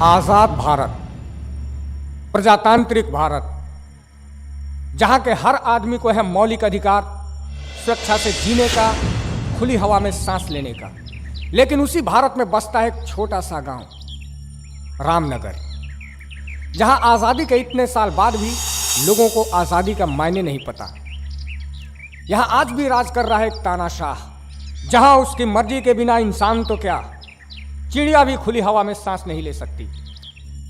आजाद भारत, प्रजातांत्रिक भारत, जहां के हर आदमी को है मौलिक अधिकार स्वेच्छा से जीने का, खुली हवा में सांस लेने का। लेकिन उसी भारत में बसता है एक छोटा सा गांव रामनगर, जहां आजादी के इतने साल बाद भी लोगों को आजादी का मायने नहीं पता। यहां आज भी राज कर रहा है एक तानाशाह, जहां उसकी मर्जी के बिना इंसान तो क्या, चिड़िया भी खुली हवा में सांस नहीं ले सकती।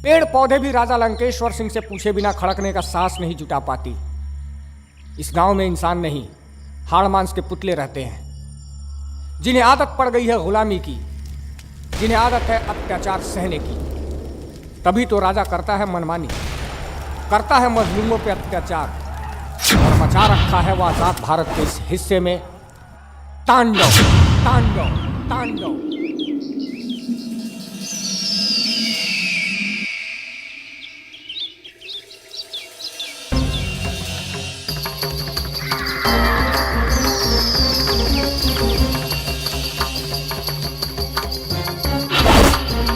पेड़ पौधे भी राजा लंकेश्वर सिंह से पूछे बिना खड़कने का साहस नहीं जुटा पाती। इस गांव में इंसान नहीं, हाड़ मांस के पुतले रहते हैं, जिन्हें आदत पड़ गई है गुलामी की, जिन्हें आदत है अत्याचार सहने की। तभी तो राजा करता है मनमानी, करता है मजलूमों पे अत्याचार, और मचा रखा है वह आजाद भारत के इस हिस्से में तांडव तांडव तांडव।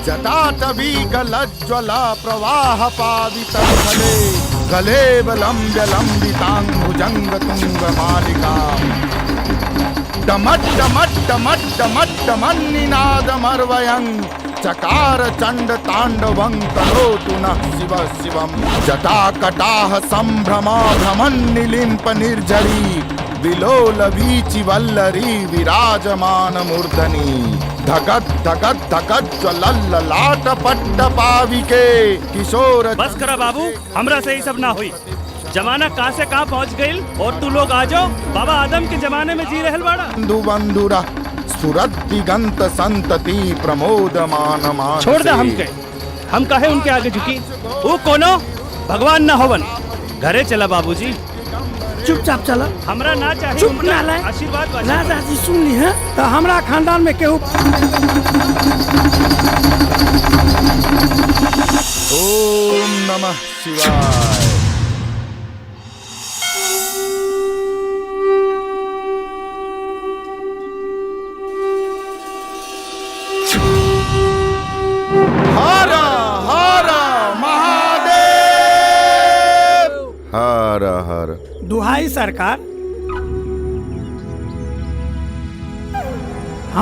जटाटवी गलज्ज्वला प्रवाह पावितस्थले गले लंब्य लंबितांगुजंग तुंग मालिका डमट डमट डमट डमट डमन्निनादमर्वयं चकार चंड तांडवं करोतु नः शिव शिवम्। जटाकटाह संभ्रमा भ्रमन्निलिम्प निर्झरी विलोल वीचि वल्लरी विराजमान मूर्धनि धगत धगत धगत ज्वलल्ललाट पट्ट पाविके किशोर। बस करा बाबू, हमरा से ही सब ना हुई। जमाना कहाँ से कहाँ पहुँच गई और तू लोग आ जाओ बाबा आदम के जमाने में जी रहल बाड़ा। बंधु बंधुरा स्फुरत दिगंत संतति प्रमोदमान मान। छोड़ दे हमके, हम कहे उनके आगे झुकी। वो कोनो भगवान न होवन। घरे चला बाबूजी, चुपचाप चला। हमरा ना चाहिए चुप ना ले। आशीर्वाद। राजा जी सुन ली है तो हमरा खानदान में केहू। ओम नमः शिवाय। हर हर महादेव। हर हर। दुहाई सरकार,